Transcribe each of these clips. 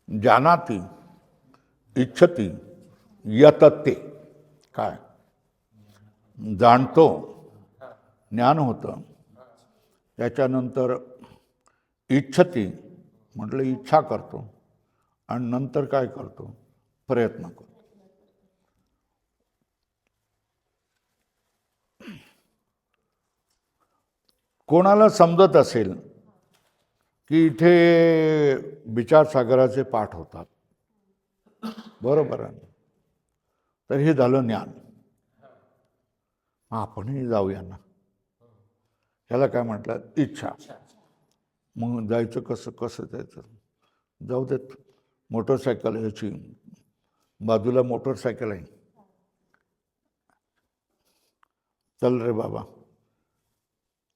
जानाति इच्छति यतते. काय जाणतो, ज्ञान होतं. त्याच्यानंतर इच्छति म्हटलं इच्छा करतो, आणि नंतर काय करतो, प्रयत्न करतो. कोणाला समजत असेल की इथे विचारसागराचे पाठ होतात, बरोबर आहे, तर हे झालं ज्ञान. आपणही जाऊया ना. ह्याला काय म्हटलं, इच्छा. मग जायचं कसं कसं जायचं, जाऊ देत. मोटरसायकल ह्याची बाजूला मोटरसायकल आहे, चल रे बाबा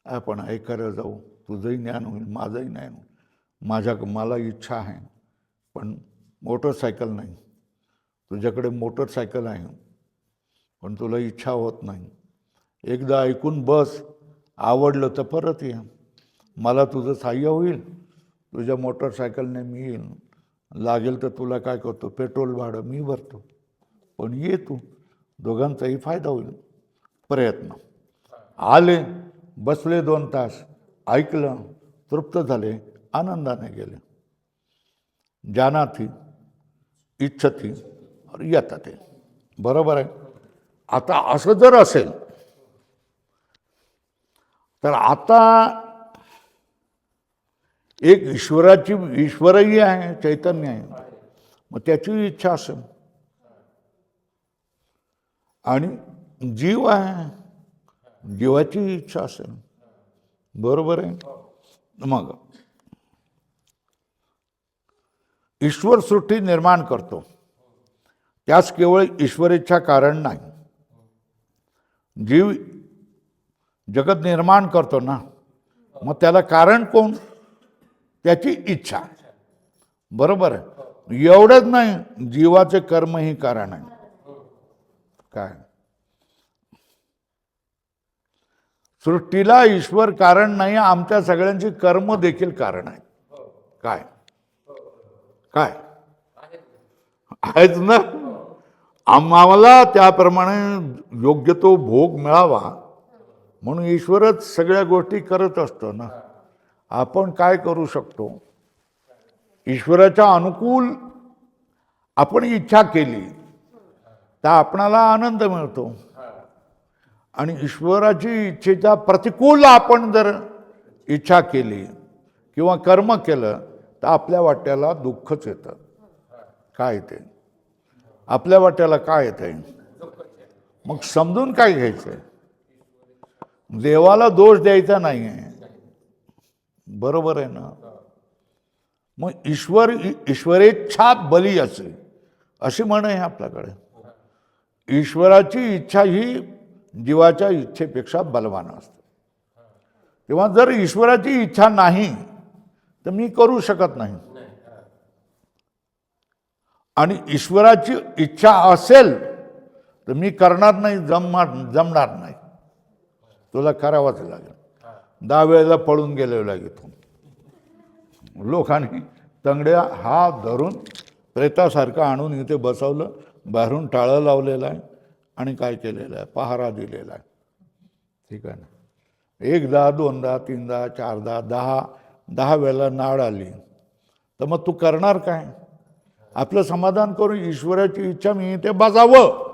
आपण ऐकायला जाऊ, तुझंही ज्ञान होईल, माझंही ज्ञान होईल. मला इच्छा आहे पण मोटरसायकल नाही. तुझ्याकडे मोटरसायकल आहे पण तुला इच्छा होत नाही. एकदा ऐकून बस, आवडलं तर परत ये. मला तुझं सहाय्य होईल, तुझ्या मोटरसायकलने मी येईल. लागेल तर तुला काय करतो, पेट्रोल भाडं मी भरतो, पण ये तू, दोघांचाही फायदा होईल. प्रयत्न. आले, बसले 2 तास, ऐकलं, तृप्त झाले, आनंदाने गेले. जानाति इच्छति और यतते. बरोबर आहे. आता असं जर असेल तर आता एक ईश्वरही आहे, चैतन्य आहे, मग त्याची इच्छा असेल, आणि जीव आहे, जीवाची इच्छा असेल, बरोबर आहे. मग ईश्वर सृष्टी निर्माण करतो, त्यास केवळ ईश्वरेच्छा कारण नाही. जीव जगत निर्माण करतो ना, मग त्याला कारण कोण, त्याची इच्छा, बरोबर आहे. एवढंच नाही, जीवाचे कर्म ही कारण आहे. काय सृष्टीला ईश्वर कारण नाही, आमच्या सगळ्यांची कर्म देखील कारण आहे. काय काय आहेच ना. आम्हाला त्याप्रमाणे योग्य तो भोग मिळावा म्हणून ईश्वरच सगळ्या गोष्टी करत असतो ना. आपण काय करू शकतो, ईश्वराच्या अनुकूल आपण इच्छा केली तर आपणाला आनंद मिळतो, आणि ईश्वराची इच्छेच्या प्रतिकूल आपण जर इच्छा केली किंवा कर्म केलं तर आपल्या वाट्याला दुःखच येतं. काय येते आपल्या वाट्याला, काय येते, मग समजून काय घ्यायचं, देवाला दोष द्यायचा नाही आहे, बरोबर आहे ना. मग ईश्वरेच्छा बली असे, अशी म्हण आहे आपल्याकडे. ईश्वराची इच्छा ही जीवाच्या इच्छेपेक्षा बलवान असते. तेव्हा जर ईश्वराची इच्छा नाही तर मी करू शकत नाही, आणि ईश्वराची इच्छा असेल तर मी करणार नाही, जमणार नाही, तुला करावंच लागेल. 10 वेळेला पळून गेलेलो लागेल. लोकांनी तंगड्या हात धरून प्रेतासारखं आणून इथे बसवलं, बाहेरून टाळं लावलेलं आहे, आणि काय केलेलं आहे, पहारा दिलेला आहे. ठीक आहे ना. 1दा 2दा 3दा 4दा 10 वेळेला नाळ आली तर मग तू करणार काय. आपलं समाधान करून ईश्वराची इच्छा मी इथे बजावं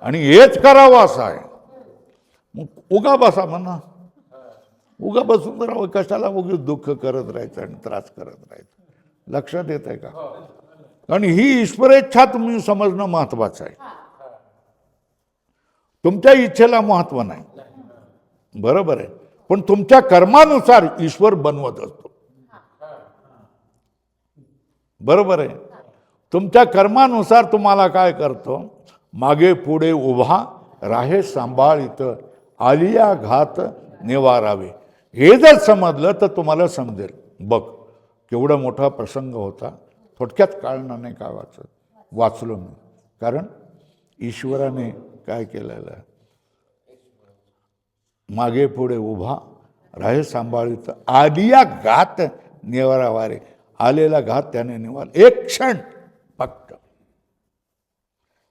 आणि हेच करावं असं आहे. मग उगा बसा म्हणा, उगा बसून राहावं, कशाला उगीच दुःख करत राहायचं आणि त्रास करत राहायचं. लक्षात येत आहे का. आणि ही ईश्वरेच्छा तुम्ही समजणं महत्वाचं आहे. तुमच्या इच्छेला महत्व नाही, बरोबर आहे, पण तुमच्या कर्मानुसार ईश्वर बनवत असतो, बरोबर आहे. तुमच्या कर्मानुसार तुम्हाला काय करतो, मागे पुढे उभा राहे सांभाळित, आलिया घात निवारावे. हे जर समजलं तर तुम्हाला समजेल. बघ केवढा मोठा प्रसंग होता, थोडक्यात काळाने काय वाचलो मी. कारण ईश्वराने काय केलेलं आहे, मागे पुढे उभा राहे सांभाळित, आलिया घात निवारावारे. आलेला घात त्याने निवारला. एक क्षण फक्त,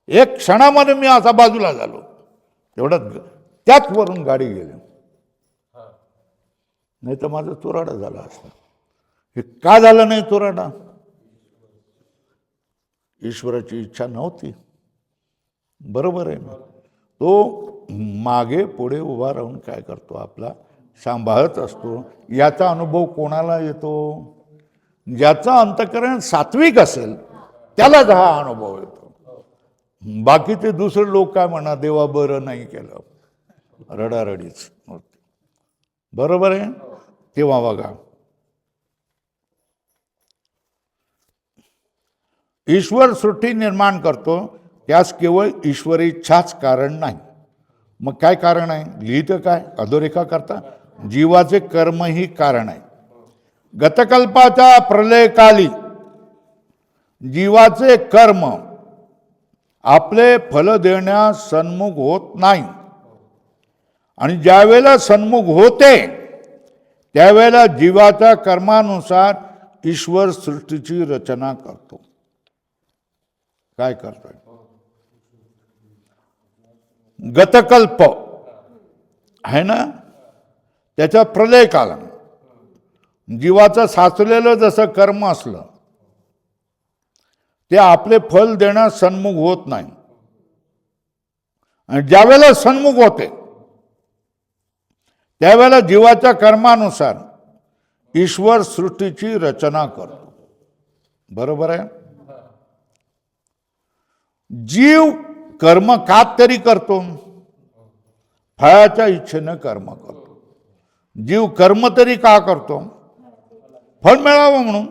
एक क्षणामध्ये मी असा बाजूला झालो. तेवढ्यात त्याच वरून गाडी गेली, नाही तर माझा चुराडा झाला असता. हे का झालं नाही चुराडा? ईश्वराची इच्छा नव्हती. बरोबर आहे ना. तो मागे पुढे उभा राहून काय करतो, आपला सांभाळत असतो. याचा अनुभव कोणाला येतो? ज्याचं अंतःकरण सात्विक असेल त्यालाच हा अनुभव येतो. बाकीचे दुसरे लोक काय म्हणा, देवा बरं नाही केलं, रडारडीच होती. बरोबर आहे. तेव्हा बघा, ईश्वर सृष्टी निर्माण करतो, त्यास केवळ ईश्वरी इच्छाच कारण नाही. मग काय कारण आहे? लिहितं काय अधोरेखा करता, जीवाचे कर्म ही कारण आहे. गतकल्पाच्या प्रलयकाली जीवाचे कर्म आपले फल देण्यास सन्मुख होत नाही, आणि ज्यावेळेला सन्मुख होते त्यावेळेला जीवाच्या कर्मानुसार ईश्वर सृष्टीची रचना करतो. काय करतोय? गतकल्प आहे ना, त्याच्या प्रलयकाल जीवाचं साचलेलं जसं कर्म असलं ते आपले फल देण्यास सन्मुख होत नाही, आणि ज्यावेळेला सन्मुख होते त्यावेळेला जीवाच्या कर्मानुसार ईश्वर सृष्टीची रचना करतो. बरोबर आहे. जीव कर्म का तरी करतो? फळाच्या इच्छेनं कर्म करतो. जीव कर्म तरी का करतो? फळ मिळावं म्हणून.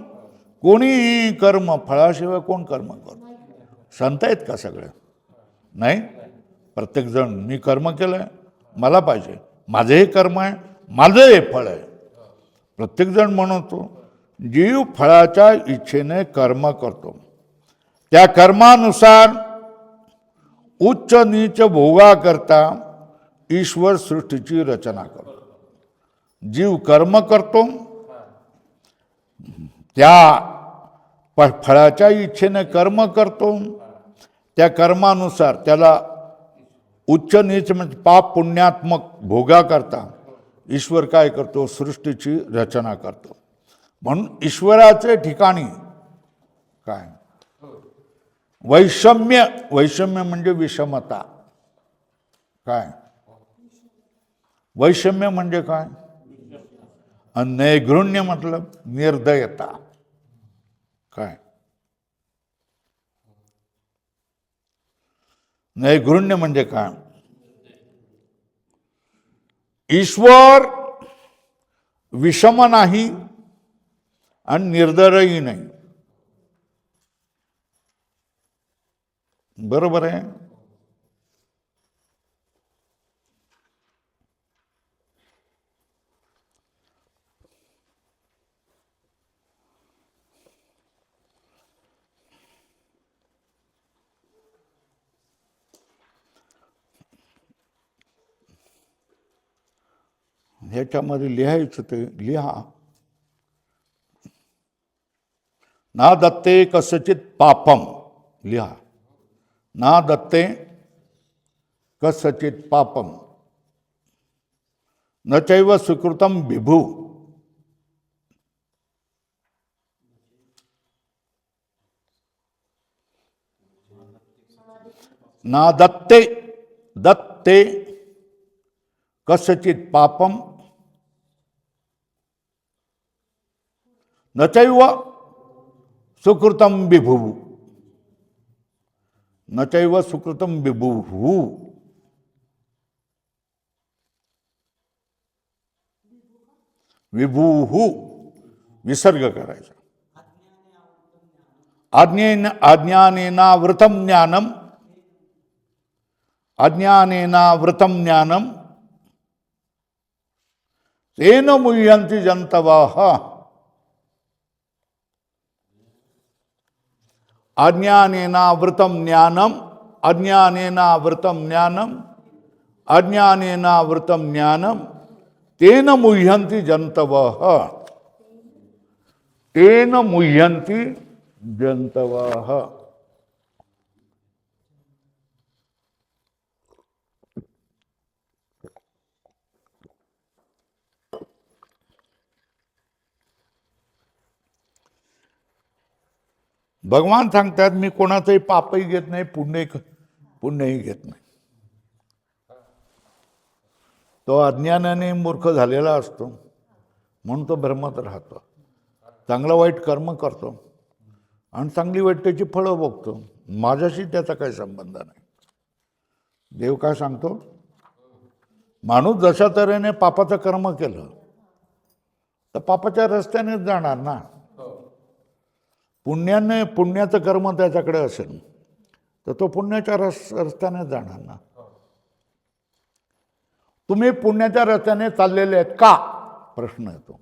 कोणी कर्म, फळाशिवाय कोण कर्म करतो? संत आहेत का सगळे? नाही. प्रत्येकजण मी कर्म केलंय, मला पाहिजे, माझं हे कर्म आहे, माझं हे फळ आहे. प्रत्येकजण म्हणतो. जीव फळाच्या इच्छेने कर्म करतो. त्या कर्मानुसार उच्च नीच भोगा करता ईश्वर सृष्टीची रचना करतो. जीव कर्म करतो, त्या फळाच्या इच्छेने कर्म करतो. त्या कर्मानुसार त्याला उच्च नीच म्हणजे पाप पुण्यात्मक भोगा करता ईश्वर काय करतो? सृष्टीची रचना करतो. म्हणून ईश्वराचे ठिकाणी काय? वैषम्य. वैषम्य म्हणजे विषमता. काय वैषम्य म्हणजे काय? नैगृण्य मतलब निर्दयता. काय नैगृण्य म्हणजे काय? ईश्वर विषम नाही आणि निर्दयही नाही. बरोबर आहे. ह्याच्यामध्ये लिहायचं ते लिहा. ना दत्ते कसचित पापम लिहा. ना दत्ते कसचित पापम न चैव सुकृतम विभू. ना दत्ते दत्ते कसचित पापम न चैव सुकृतम विभू. न चैव सुकृतम विभू. विभू विसर्ग करायचा. अज्ञानेनावृतम ज्ञानम. अज्ञानेनावृतम ज्ञानम तेन मुह्यन्ति जन्तवः. अज्ञानेनावृतम ज्ञानम. अज्ञानेनावृतम ज्ञानम. अज्ञानेनावृतम ज्ञानम तेन मुह्यन्ति जन्तवः. तेन मुह्यन्ति जंतवः. भगवान सांगतात मी कोणाचंही पापही घेत नाही, पुण्यही घेत नाही. तो अज्ञानाने मूर्ख झालेला असतो म्हणून तो भ्रमात राहतो. चांगलं वाईट कर्म करतो आणि चांगली वाईट त्याची फळं भोगतो. माझ्याशी त्याचा काही संबंध नाही. देव काय सांगतो, माणूस जशा तऱ्हेने पापाचं कर्म केलं तर पापाच्या रस्त्यानेच जाणार ना. पुण्याचं कर्म त्याच्याकडे असेल तर तो पुण्याच्या रस्त्याने जाणार ना. तुम्ही पुण्याच्या रस्त्याने चाललेले आहेत का, प्रश्न येतो.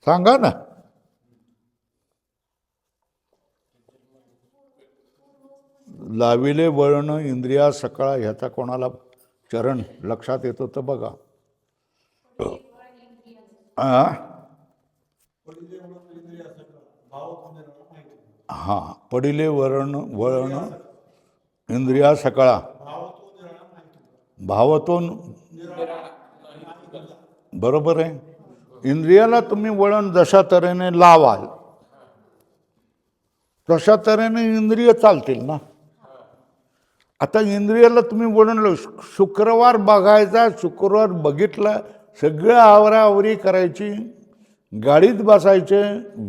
सांगा ना. लाविले वळण इंद्रिया सकाळ ह्याचा कोणाला चरण लक्षात येतो तर बघा. हा, पडिले वळण इंद्रिया सकाळा भावतून, बरोबर आहे. इंद्रियाला तुम्ही वळण जशा तऱ्हेने लावाल तशा तऱ्हेने इंद्रिय चालतील ना. आता इंद्रियाला तुम्ही वळण, शुक्रवार बघायचा, शुक्रवार बघितला, सगळं आवराआवरी करायची, गाडीत बसायचे,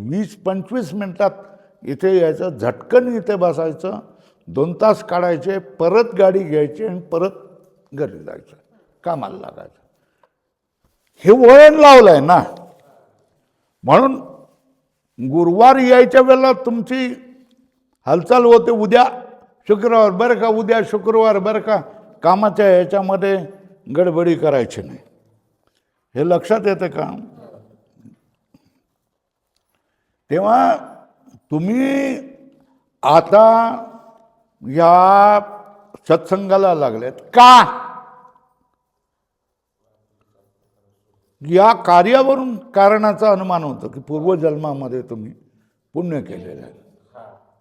20-25 मिनिटात इथे यायचं, झटकन इथे बसायचं, 2 तास काढायचे, परत गाडी घ्यायची आणि परत घरी जायचं, कामाला लागायचं. हे वळण लावलंय ना. म्हणून गुरुवार यायच्या वेळेला तुमची हालचाल होते, उद्या शुक्रवार बरं का, उद्या शुक्रवार बरं का. कामाच्या ह्याच्यामध्ये गडबडी करायची नाही. हे लक्षात येतं का. तेव्हा तुम्ही आता या सत्संगाला लागलेत का, या कार्यावरून कारणाचा अनुमान होतं की पूर्वजन्मामध्ये तुम्ही पुण्य केलेलं आहे.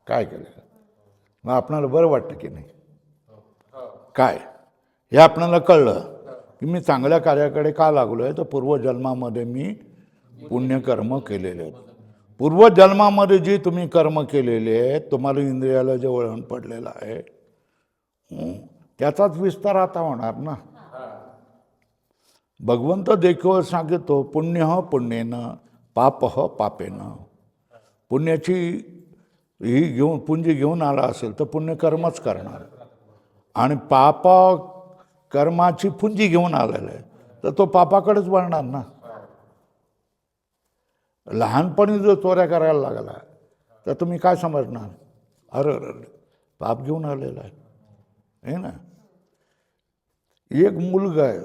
काय केलेलं मग आपणाला बरं वाटतं की नाही. काय हे आपणाला कळलं की मी चांगल्या कार्याकडे का लागलो आहे, तर पूर्वजन्मामध्ये मी पुण्यकर्म केलेले आहेत. पूर्वजन्मामध्ये जी तुम्ही कर्म केलेले आहेत, तुम्हाला इंद्रियाला जे वळण पडलेलं आहे त्याचाच विस्तार आता होणार ना. भगवंत देखील सांगतो पुण्य पुण्येन पाप पापेन. पुण्याची ही घेऊन पुंजी घेऊन आला असेल तर पुण्यकर्मच करणार, आणि पाप कर्माची पुंजी घेऊन आलेलं आहे तर तो पापाकडेच वळणार ना. लहानपणी जो चोऱ्या करायला लागला तर तुम्ही काय समजणार, अरे पाप घेऊन आलेला आहे ना. एक मुलगा आहे,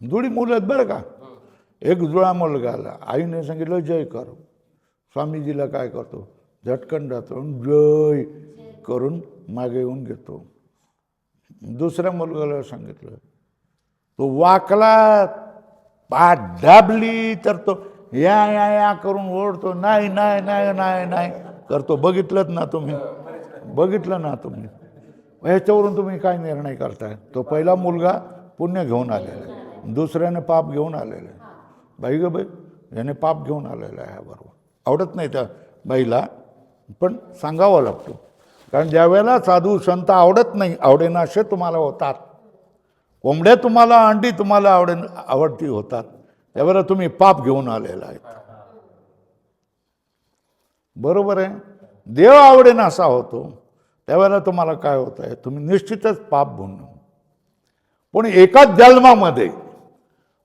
जुळी मुलं आहेत बरं का. एक जुळा मुलगा आला, आईने सांगितलं जय कर. स्वामीजीला काय करतो, झटकन जातो, जय करून मागे येऊन घेतो. दुसऱ्या मुलगाला सांगितलं, तो वाकला, पाठ दाबली तर तो या या या करून ओढतो, नाही नाही नाही नाही नाही करतो. बघितलं ना तुम्ही. ह्याच्यावरून तुम्ही काय निर्णय करताय. तो पहिला मुलगा पुण्य घेऊन आलेला आहे, दुसऱ्याने पाप घेऊन आलेलं आहे. बाई ग बाई, याने पाप घेऊन आलेला आहे. बरोबर आवडत नाही त्या बाईला, पण सांगावं लागतो. कारण ज्यावेळेला साधू संत आवडत नाही, आवडेनाशे तुम्हाला होतात, कोंबड्या तुम्हाला अंडी तुम्हाला आवडती होतात, त्यावेळेला तुम्ही पाप घेऊन आलेला आहे. बरोबर आहे. देव आवडेन असा होतो त्यावेळेला तुम्हाला काय होत आहे, तुम्ही निश्चितच पाप भोगणं. पण एकाच जन्मामध्ये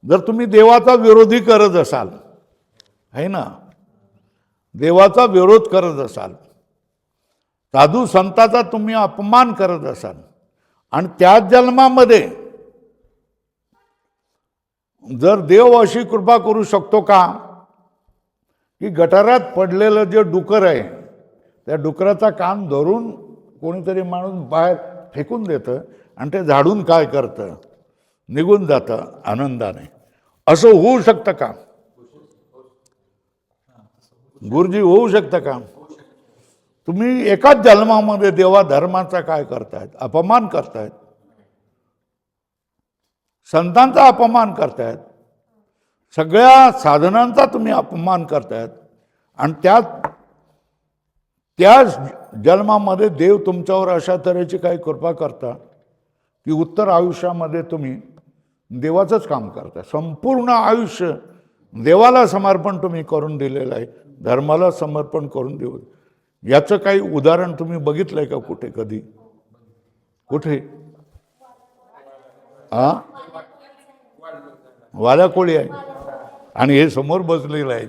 जर तुम्ही देवाचा विरोधी करत असाल, है ना, देवाचा विरोध करत असाल, साधू संताचा तुम्ही अपमान करत असाल, आणि त्याच जन्मामध्ये जर देव अशी कृपा करू शकतो का की गटारात पडलेलं जे डुकर आहे त्या डुकराचा कान धरून कोणीतरी माणूस बाहेर फेकून देतं आणि ते झाडून काय करतं, निघून जातं आनंदाने. असं होऊ शकतं का गुरुजी? होऊ शकतं का? तुम्ही एकाच जन्मामध्ये देवा धर्माचा काय करतायत? अपमान करतायत, संतांचा अपमान करतायत, सगळ्या साधनांचा तुम्ही अपमान करतायत. आणि त्याच जन्मामध्ये देव तुमच्यावर अशा तऱ्हेची काही कृपा करता की उत्तर आयुष्यामध्ये तुम्ही देवाचंच काम करता. संपूर्ण आयुष्य देवाला समर्पण तुम्ही करून दिलेलं आहे, धर्माला समर्पण करून देऊ. याचं काही उदाहरण तुम्ही बघितलंय का कुठे? कधी कुठे? वाला कोळी आहे आणि हे समोर बसलेलं आहे.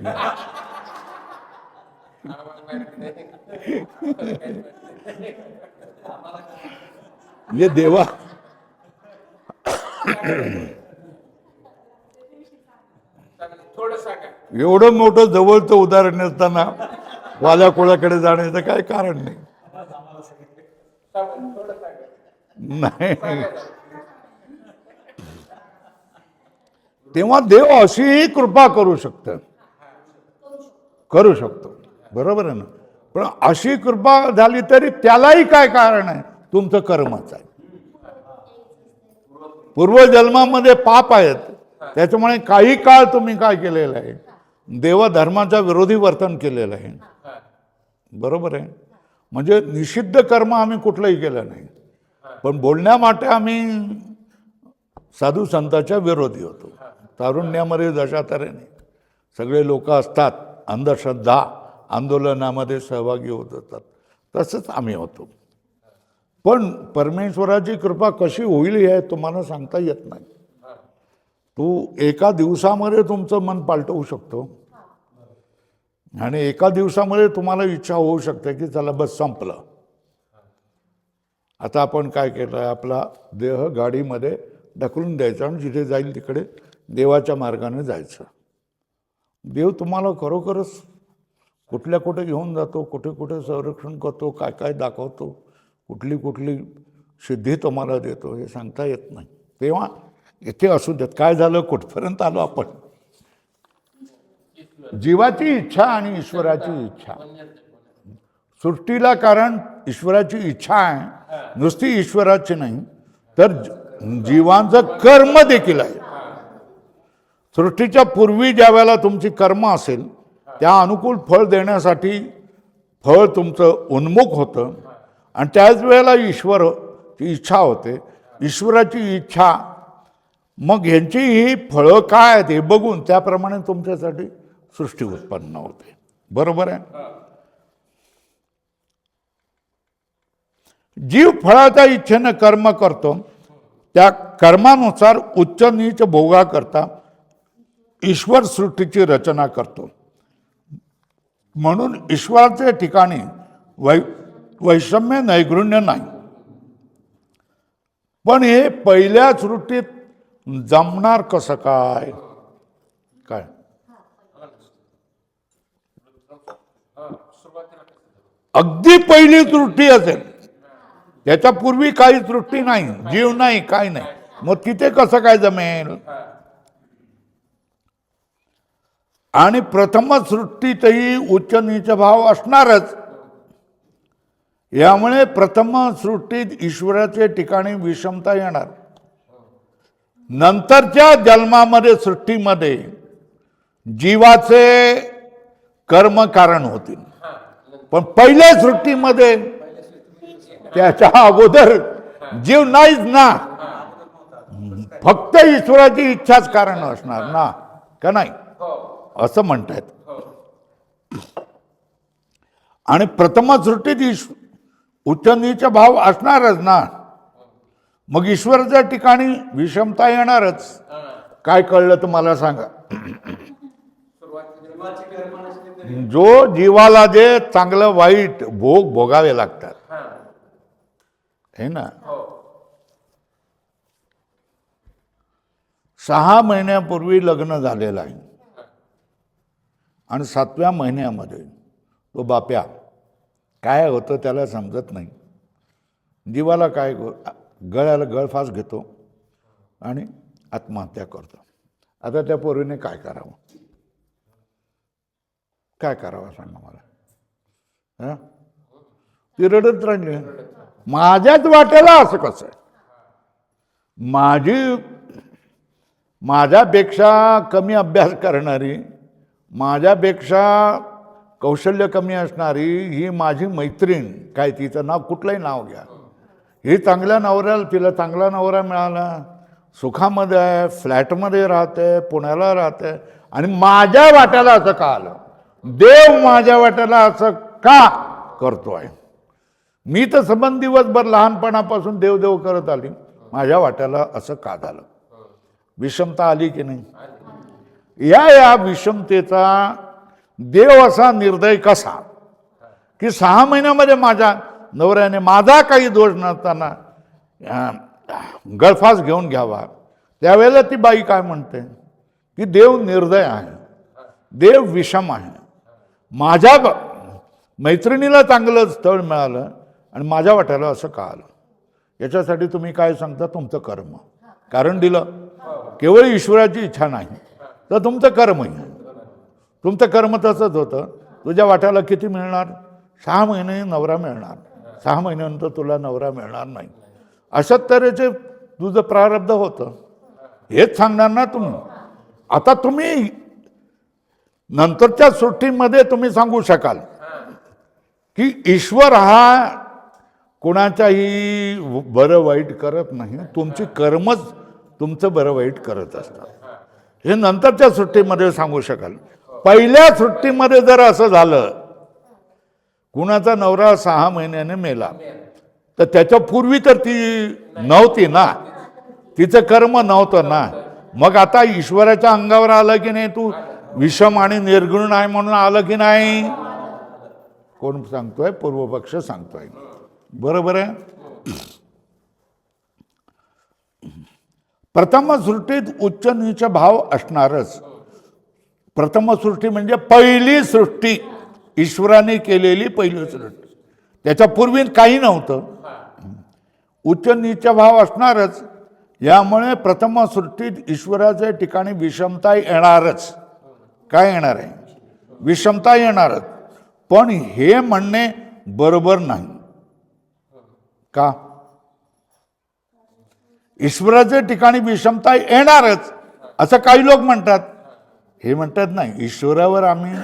म्हणजे देवा एवढं मोठं जवळचं उदाहरण असताना वाल्या कोळ्याकडे जाण्याचं काय कारण नाही. तेव्हा देव अशीही कृपा करू शकतो, बरोबर आहे ना? पण अशी कृपा झाली तरी त्यालाही काय कारण आहे? तुमचं कर्मच आहे. पूर्वजन्मामध्ये पाप आहेत, त्याच्यामुळे काही काळ तुम्ही काय केलेलं आहे? देवधर्माच्या विरोधी वर्तन केलेलं आहे, बरोबर आहे? म्हणजे निषिद्ध कर्म आम्ही कुठलंही केलं नाही, पण बोलण्यामाटे आम्ही साधू संतांच्या विरोधी होतो. तारुण्यामध्ये जशा तऱ्हेने सगळे लोक असतात, अंधश्रद्धा आंदोलनामध्ये सहभागी होत असतात, तसंच आम्ही होतो. पण परमेश्वराची कृपा कशी होईल हे तुम्हाला सांगता येत नाही. तू एका दिवसामध्ये तुमचं मन पालटवू शकतो आणि एका दिवसामध्ये तुम्हाला इच्छा होऊ शकते की चला बस संपलं. आता आपण काय केलं आहे? आपला देह गाडीमध्ये ढकलून द्यायचा आणि जिथे जाईल तिकडे देवाच्या मार्गाने जायचं. देव तुम्हाला खरोखरच कुठल्या कुठे घेऊन जातो, कुठे कुठे संरक्षण करतो, काय काय दाखवतो, कुठली कुठली सिद्धी तुम्हाला देतो हे सांगता येत नाही. तेव्हा इथे असू देत. काय झालं? कुठपर्यंत आलो आपण? जीवाची इच्छा आणि ईश्वराची इच्छा. सृष्टीला कारण ईश्वराची इच्छा आहे, नुसती ईश्वराची नाही तर जीवांचं कर्म देखील आहे. सृष्टीच्या पूर्वी ज्या वेळेला तुमची कर्म असेल त्या अनुकूल फळ देण्यासाठी फळ तुमचं उन्मुख होतं आणि त्याच वेळेला ईश्वराची इच्छा होते. ईश्वराची इच्छा मग ह्यांची ही फळं काय आहेत हे बघून त्याप्रमाणे तुमच्यासाठी सृष्टी उत्पन्न होते, बरोबर आहे? जीव फळाच्या इच्छेनं कर्म करतो, त्या कर्मानुसार उच्च नीच भोगा करता ईश्वर सृष्टीची रचना करतो. म्हणून ईश्वराच्या ठिकाणी वैषम्य नैगुण्य नाही. पण हे पहिल्या सृष्टीत जमणार कसं काय? काय अगदी पहिली सृष्टी असेल, त्याच्यापूर्वी काही सृष्टी नाही, जीव नाही, काय नाही, मग तिथे कसं काय जमेल? आणि प्रथम सृष्टीतही उच्च नीच भाव असणारच. यामुळे प्रथम सृष्टीत ईश्वराच्या ठिकाणी विषमता येणार. नंतरच्या जन्मामध्ये सृष्टीमध्ये जीवाचे कर्म कारण होतील. पण पहिल्या सृष्टीमध्ये त्याच्या अगोदर जीव नाहीच ना, फक्त ईश्वराची इच्छाच कारण असणार ना, का नाही? असं म्हणतायत. आणि प्रथम सृष्टीत उच्च नीच भाव असणारच ना, मग ईश्वराच्या ठिकाणी विषमता येणारच. काय कळलं तुम्हाला सांगा? जो जीवाला जे चांगलं वाईट भोग भोगावे लागतात है ना. 6 महिन्यापूर्वी लग्न झालेलं आहे आणि 7व्या महिन्यामध्ये तो बाप्या काय होतं त्याला समजत नाही. जीवाला काय गळ्याला गळफास घेतो आणि आत्महत्या करतो. आता त्या पोरीने काय करावं? काय करावं सांगा मला. हां, ती रडत राहिली. माझ्याच वाट्याला असं कसं आहे? माझ्यापेक्षा कमी अभ्यास करणारी, माझ्यापेक्षा कौशल्य कमी असणारी ही माझी मैत्रीण, काय तिचं नाव कुठलंही नाव घ्या, ही चांगल्या नवऱ्याला, तिला चांगला नवरा मिळाला, सुखामध्ये आहे, फ्लॅटमध्ये राहते, पुण्याला राहते, आणि माझ्या वाट्याला असं का आलं? देव माझ्या वाट्याला असं का करतोय? मी तर संबंध दिवसभर लहानपणापासून देव करत आली, माझ्या वाट्याला असं का झालं? विषमता आली की नाही? या विषमतेचा देव असा निर्दय कसा की 6 महिन्यामध्ये माझ्या नवऱ्याने माझा काही दोष नसताना गळफास घेऊन घ्यावा? त्यावेळेला ती बाई काय म्हणते की देव निर्दय आहे, देव विषम आहे. माझ्या मैत्रिणीला चांगलं स्थळ मिळालं आणि माझ्या वाट्याला असं का आलं? याच्यासाठी तुम्ही काय सांगता? तुमचं कर्म. कारण दिलं केवळ ईश्वराची इच्छा नाही तर तुमचं कर्मही. तुमचं कर्म तसंच होतं. तुझ्या वाट्याला किती मिळणार? 6 महिने नवरा मिळणार, 6 महिन्यानंतर तुला नवरा मिळणार नाही. अशाच तऱ्हेचे तुझं प्रारब्ध होतं. हेच सांगणार ना तुम्ही. आता तुम्ही नंतरच्या सृष्टीमध्ये तुम्ही सांगू शकाल की ईश्वर हा कोणाच्याही बरं वाईट करत नाही, तुमची कर्मच तुमचं बरं वाईट करत असतात. हे नंतरच्या सृष्टीमध्ये सांगू शकाल. पहिल्या सृष्टीमध्ये जर असं झालं, कुणाचा नवरा 6 महिन्याने मेला, तर त्याच्या पूर्वी तर ती नव्हती ना, तिचं कर्म नव्हतं ना. मग आता ईश्वराच्या अंगावर आलं की नाही, तू विषम आणि निर्गुण आहे म्हणून आलं की नाही? कोण सांगतोय? पूर्वपक्ष सांगतोय. बरोबर आहे. प्रथम सृष्टीत उच्च नीच भाव असणारच. प्रथम सृष्टी म्हणजे पहिली सृष्टी, ईश्वराने केलेली पहिली सृष्टी. त्याच्या पूर्वी काही नव्हतं. उच्च नीच भाव असणारच. यामुळे प्रथम सृष्टीत ईश्वराच्या ठिकाणी विषमता येणारच. काय येणार आहे? विषमता येणारच. पण हे म्हणणे बरोबर नाही. का? ईश्वराच्या ठिकाणी विषमता येणारच असं काही लोक म्हणतात. हे म्हणतात नाही, ईश्वरावर आम्ही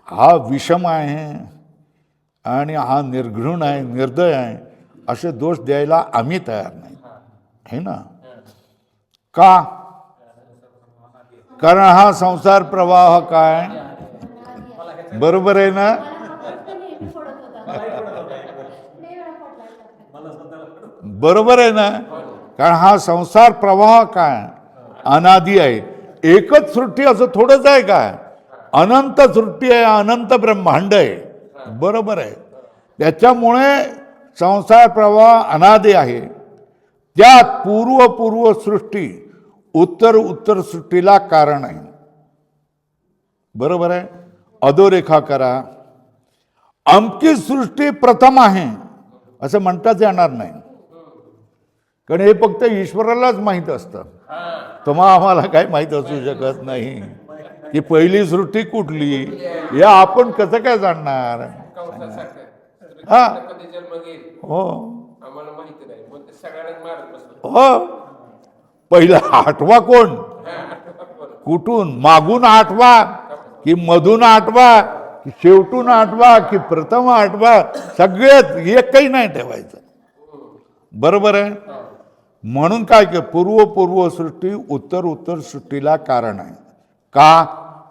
हा विषम आहे आणि हा निर्घृण आहे, निर्दय आहे, असे दोष द्यायला आम्ही तयार नाही. है ना? का? कारण हा संसार प्रवाह काय? बरोबर आहे ना? बरोबर आहे ना? कारण हा संसार प्रवाह काय? अनादी आहे. एकच सृष्टी असं थोडंच आहे काय? अनंत सृष्टी आहे, अनंत ब्रह्मांड आहे. बरोबर आहे. त्याच्यामुळे संसार प्रवाह अनादी आहे. त्यात पूर्व सृष्टी उत्तर सृष्टीला कारण आहे. बरोबर आहे. अधोरेखा करा. अमकी सृष्टी प्रथम आहे असं म्हणताच येणार नाही. कारण हे फक्त ईश्वरालाच माहीत असतं. तुम्हाला आम्हाला काही माहीत असू शकत नाही की पहिली सृष्टी कुठली. या आपण कसं काय जाणणार? हा, हो हो. पहिला आठवा कोण? कुठून? मागून आठवा की मधून आठवा की शेवटून आठवा की प्रथम आठवा? सगळेच एकही नाही ठेवायचं. बरोबर आहे. म्हणून काय की पूर्व सृष्टी उत्तर सृष्टीला कारण आहे. का?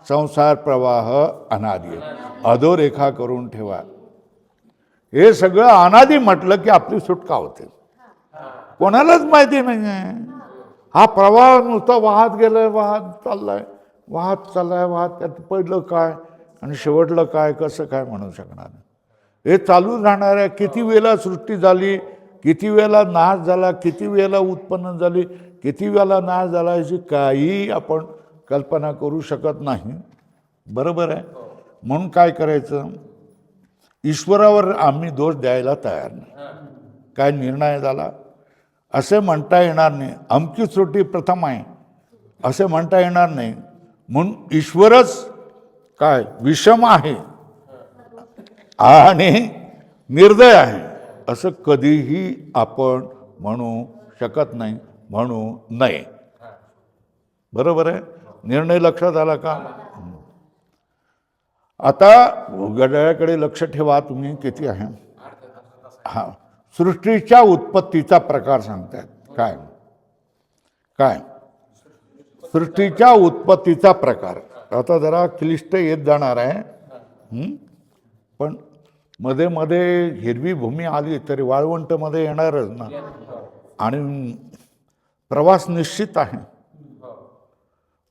संसार प्रवाह अनादी आहे. अधोरेखा करून ठेवा. हे सगळं अनादी म्हटलं की आपली सुटका होते. कोणालाच माहिती नाही आहे. हा प्रवाह नुसता वाहत गेलाय, वाहत चाललाय, त्यात पहिलं काय आणि शेवटलं काय, कसं काय म्हणू शकणार? हे चालू राहणार आहे. किती वेळेला सृष्टी झाली, किती वेळेला नाश झाला, किती वेळेला उत्पन्न झाली, किती वेळेला नाश झाला, याची काही आपण कल्पना करू शकत नाही. बरोबर आहे. म्हणून काय करायचं? ईश्वरावर आम्ही दोष द्यायला तयार नाही. काय निर्णय झाला? असे म्हणता येणार नाही. अमकी सृष्टी प्रथम आहे असे म्हणता येणार नाही. म्हणून ईश्वरच काय विषम आहे आणि निर्दय आहे असं कधीही आपण म्हणू शकत नाही, म्हणू नये. बरोबर आहे. निर्णय लक्षात आला का? आता घड्याळाकडे लक्ष ठेवा तुम्ही किती आहे. हा, सृष्टीच्या उत्पत्तीचा प्रकार सांगतायत. काय काय सृष्टीच्या उत्पत्तीचा प्रकार. आता जरा क्लिष्ट येत जाणार आहे, पण मध्ये मध्ये हिरवी भूमी आली तरी वाळवंटमध्ये येणारच ना. आणि प्रवास निश्चित आहे,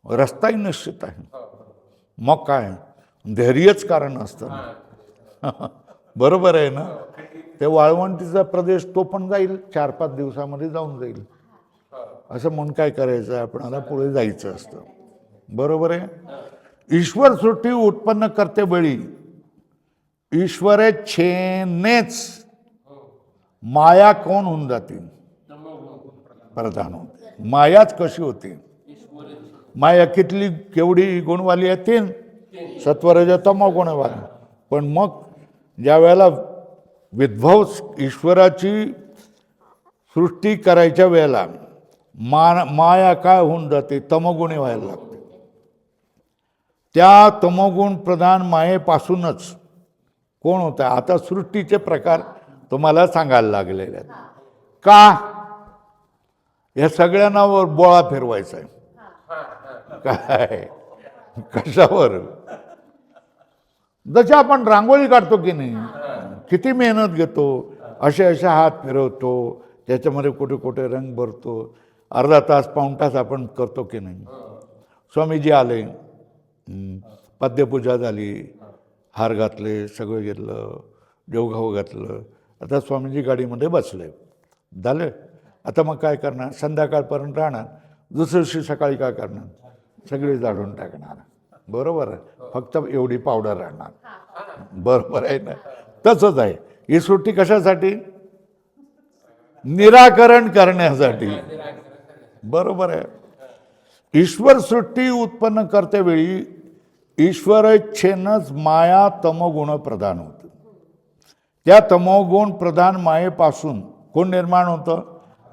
रस्ताही निश्चित आहे. मग काय धैर्यच कारण असतं. बरोबर आहे ना. ते वाळवंटीचा प्रदेश तो पण जाईल, 4-5 दिवसामध्ये जाऊन जाईल. असं म्हणून काय करायचं, आपणाला पुढे जायचं असतं. बरोबर आहे. ईश्वर सृष्टी उत्पन्न करते वेळी ईश्वरेच्छेनेच माया कोण होऊन जाते, प्रधान होते. मायाच कशी होते? माया कितली केवढी गुणवाली आहे? 3 सत्वरज तमो गुणवाली. पण मग ज्या वेळेला विध्वंस ईश्वराची सृष्टी करायच्या वेळेला माया काय होऊन जाते, तमोगुणी व्हायला लागते. त्या तमोगुण प्रधान मायेपासूनच कोण होतं. आता सृष्टीचे प्रकार तुम्हाला सांगायला लागलेले आहेत. का या सगळ्यांना वर बोळा फिरवायचा आहे काय, कशावर? जसे आपण रांगोळी काढतो की नाही, किती मेहनत घेतो, असे असे हात फिरवतो, त्याच्यामध्ये कुठे कुठे रंग भरतो, अर्धा तास पाऊण तास आपण करतो की नाही. स्वामीजी आले, पद्यपूजा झाली, हार घातले, सगळं घेतलं, जेवघाऊ घातलं. आता स्वामीजी गाडीमध्ये बसले, झालं. आता मग काय करणार, संध्याकाळपर्यंत राहणार. दुसऱ्या दिवशी सकाळी काय करणार, सगळे झाडून टाकणार. बरोबर आहे. फक्त एवढी पावडर राहणार. बरोबर आहे ना. तसंच आहे ही सृष्टी. कशासाठी? निराकरण करण्यासाठी. बरोबर आहे. ईश्वर सृष्टी उत्पन्न करते वेळी ईश्वरेच्छेनंच माया तमोगुण प्रधान होते. त्या तमोगुण प्रधान मायेपासून कोण निर्माण होतं?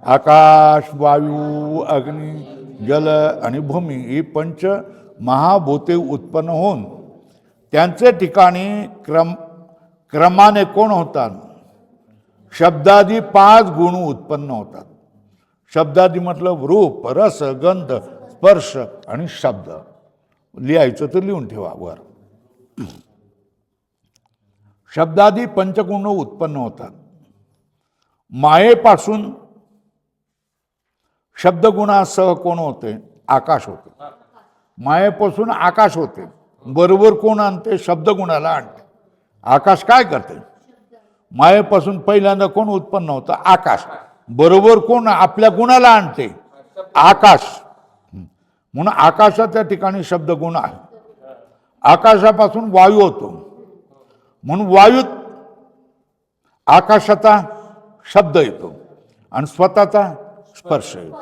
आकाश, वायू, अग्नी, जल आणि भूमी ही पंच महाभूते उत्पन्न होऊन त्यांचे ठिकाणी क्रमाने कोण होतात? शब्दादी 5 गुण उत्पन्न होतात. शब्दादी मतलब रूप, रस, गंध, स्पर्श आणि शब्द. लिहायचं तर लिहून ठेवा वर. शब्दादी पंचगुण उत्पन्न होतात. मायेपासून शब्दगुणासह कोण होते? आकाश होते. मायेपासून आकाश होते. बरोबर कोण आणते? शब्दगुणाला आणते. आकाश काय करते? मायेपासून पहिल्यांदा कोण उत्पन्न होतं? आकाश. बरोबर कोण आपल्या गुणाला आणते? आकाश. म्हणून आकाशाच्या ठिकाणी शब्दगुण आहे. आकाशापासून वायू होतो, म्हणून वायूत आकाशाचा शब्द येतो आणि स्वतःचा स्पर्श येतो.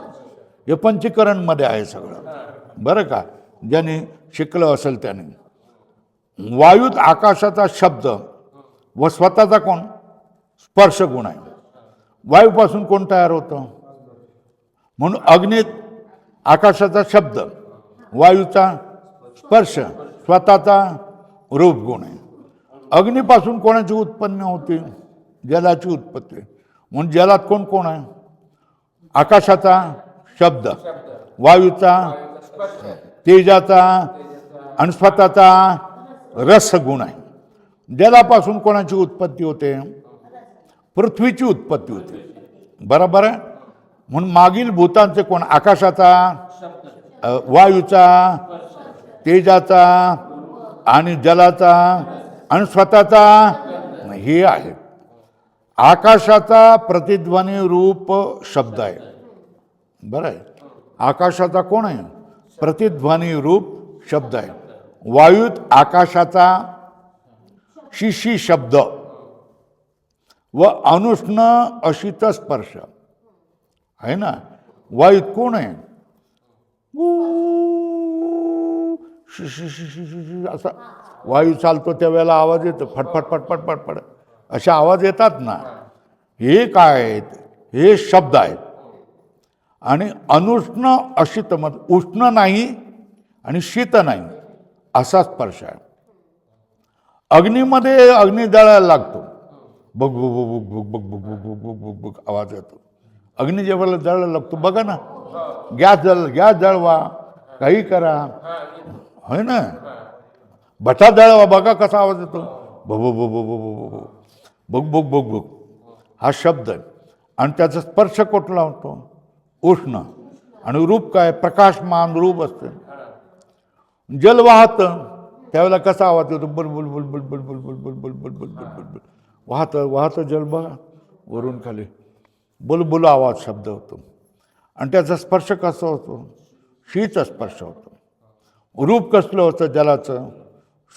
हे पंचीकरणमध्ये आहे सगळं. बरं का, ज्याने शिकलं असेल त्याने. वायूत आकाशाचा शब्द व स्वतःचा कोण? स्पर्श गुण आहे. वायूपासून कोण तयार होतं? म्हणून अग्नीत आकाशाचा शब्द, वायूचा स्पर्श, स्वतःचा रूप गुण आहे. अग्नीपासून कोणाची उत्पन्न होते? जलाची उत्पत्ती. म्हणून जलात कोण कोण आहे? आकाशाचा शब्द, वायूचा, तेजाचा आणि स्वतःचा रस गुण आहे. जलापासून कोणाची उत्पत्ती होते? पृथ्वीची उत्पत्ती होते. बरोबर आहे. म्हणून मागील भूतांचे कोण? आकाशाचा, वायूचा, तेजाचा आणि जलाचा आणि स्वतःचा हे आहे. आकाशाचा प्रतिध्वनी रूप शब्द आहे. बरं आहे. आकाशाचा कोण आहे? प्रतिध्वनी रूप शब्द आहे. वायूत आकाशाचा शिशी शब्द व अनुष्ण अशित स्पर्श. आहे ना. वायूत कोण आहे? असा वायू चालतो त्यावेळेला आवाज येतो, फटफट फटफट फटफट असे आवाज येतात ना. हे काय आहेत? हे शब्द आहेत. आणि अनुष्ण अशित मत, उष्ण नाही आणि शीत नाही असा स्पर्श आहे. अग्नीमध्ये अग्नी जळायला लागतो, बघ बघ बघ बघ बघ बघ बघ बघ बघ बघ आवाज येतो. अग्नी जेव्हा जळायला लागतो बघा ना, गॅस जळवा, काही करा, होय ना. भटा जळवा, बघा कसा आवाज येतो, बघ बघ बघ बघ बघ बघ बघ बघ. हा शब्द आहे. आणि त्याचा स्पर्श कुठला होतो? उष्ण. आणि रूप काय? प्रकाशमान रूप असते. जल वाहत त्यावेळेला कसा आवाज येतो? Boule boule boule boule boule boule boule boule boule boule boule boule boule boule. वाहत जल बघा वरून खाली, बुलबुल आवाज शब्द होतो. आणि त्याचा स्पर्श कसा होतो? शीत स्पर्श होतो. रूप कसलं होतं जलाचं?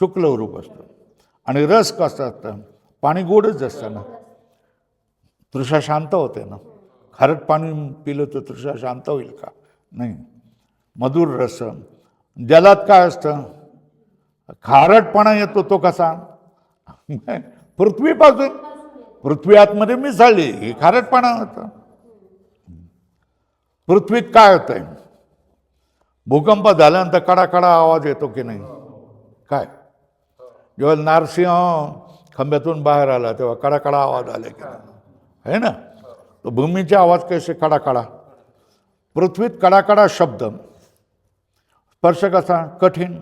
शुक्ल रूप असतं. आणि रस कसं असतं? पाणी गोडच असतं ना, तृषा शांत होते ना. खारट पाणी पिलं तर तृषा शांत होईल का? नाही. मधुर रस. जलात काय असतं? खारटपणा येतो, तो कसा? पृथ्वीपासून, पृथ्वी आतमध्ये मिसळली, हे खारटपणा होतं. पृथ्वीत काय होतंय? भूकंप झाल्यानंतर कडाकडा आवाज येतो की नाही? काय जेव्हा नारसिंह खंब्यातून बाहेर आला तेव्हा कडाकडा आवाज आला की नाही? आहे ना. तो भूमीचे आवाज कसे? कडाकडा. पृथ्वीत कडाकडा शब्द. स्पर्श कसा? कठीण.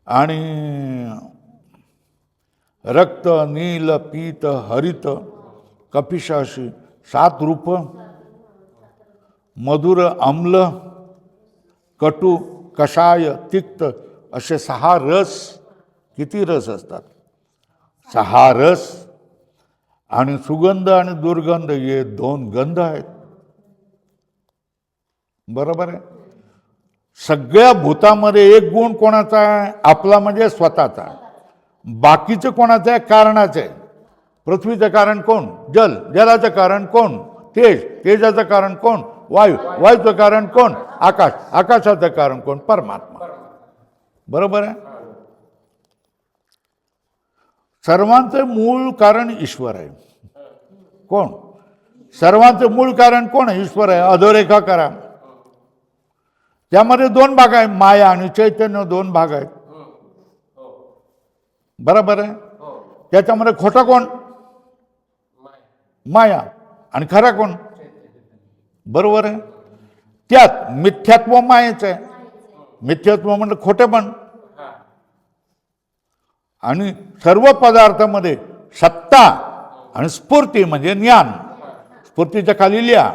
आणि रक्त, नील, पीत, हरित, कपिशाशी 7 रूप, मधुर, आम्ल, कटू, कषाय, तिक्त असे 6 रस. किती रस असतात? 6 रस. आणि सुगंध आणि दुर्गंध हे 2 गंध आहेत. बरोबर आहे. सगळ्या भूतामध्ये एक गुण कोणाचा आहे? आपला, म्हणजे स्वतःचा. बाकीचं कोणाचं आहे? कारणाचं आहे. पृथ्वीचं कारण कोण? जल. जलाचं कारण कोण? तेज. तेजाचं कारण कोण? वायू. वायूचं कारण कोण? आकाश. आकाशाचं कारण कोण? परमात्मा. बरोबर आहे. सर्वांचं मूळ कारण ईश्वर आहे. कोण? सर्वांचं मूळ कारण कोण आहे? ईश्वर आहे. अधोरेखा करा. त्यामध्ये 2 भाग आहेत, माया आणि चैतन्य. 2 भाग आहेत. बरोबर आहे. त्याच्यामध्ये खोटा कोण? माया. आणि खरा कोण? बरोबर आहे. त्यात मिथ्यात्व मायेच आहे. मिथ्यात्व म्हणजे खोटेपण. आणि सर्व पदार्थामध्ये सत्ता आणि स्फूर्ती म्हणजे ज्ञान. स्फूर्तीच्या खाली लिहा.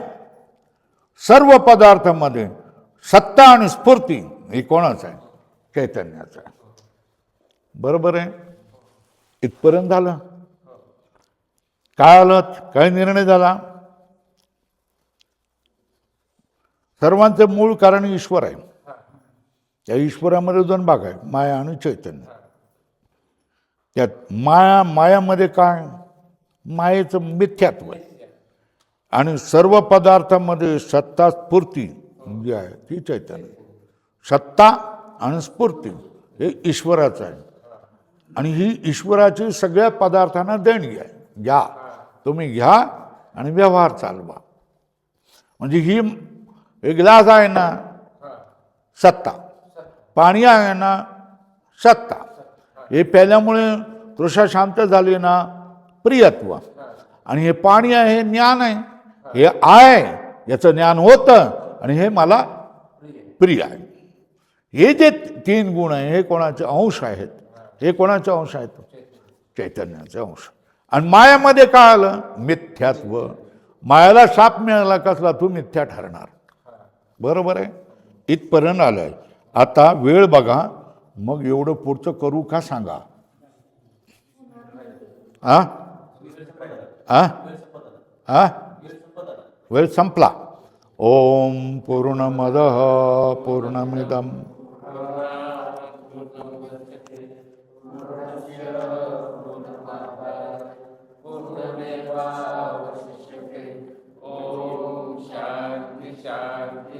सर्व पदार्थामध्ये सत्ता आणि स्फूर्ती हे कोणाचं आहे? चैतन्याचं आहे. बरोबर आहे. इथपर्यंत झालं. काय आलं? काय निर्णय झाला? सर्वांचं मूळ कारण ईश्वर आहे. त्या ईश्वरामध्ये 2 भाग आहेत, माया आणि चैतन्य. त्यात मायामध्ये काय? मायेचं मिथ्यात्व आहे. आणि सर्व पदार्थामध्ये सत्ता स्फूर्ती जी आहे ती चैतन्य. सत्ता आणि स्फूर्ती हे ईश्वराचं आहे. आणि ही ईश्वराची सगळ्या पदार्थांना देणगी आहे. घ्या, तुम्ही घ्या आणि व्यवहार चालवा. म्हणजे ही एक ग्लास आहे ना, सत्ता. पाणी आहे ना, सत्ता. हे प्याल्यामुळे तृषा शांत झाली ना, प्रियत्व. आणि हे पाणी आहे, हे ज्ञान आहे. हे आहे, याचं ज्ञान होतं आणि हे मला प्रिय आहे. हे जे 3 गुण आहे हे कोणाचे अंश आहेत? हे कोणाचे अंश आहेत? चैतन्याचे अंश. आणि मायामध्ये काय आलं? मिथ्यात्व. मायाला शाप मिळाला कसला? तू मिथ्या ठरणार. बरोबर आहे. इथपर्यंत आलंय. आता वेळ बघा, मग एवढं पुढचं करू का सांगा? वेळ संपला. ओम पूर्णमदः पूर्णमिदं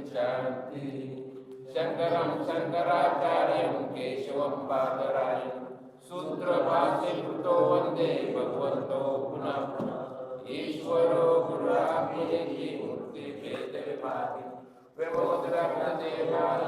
शान्ति शङ्करं शङ्कराचार्यं केशवं बादरायणं सूत्रभाष्यकृतो वन्दे भगवन्तो पुनः पुनः ईश्वरो गुरुरात्मनेति मूर्तिभेदविभाति व्यमोदरात्मदेवाय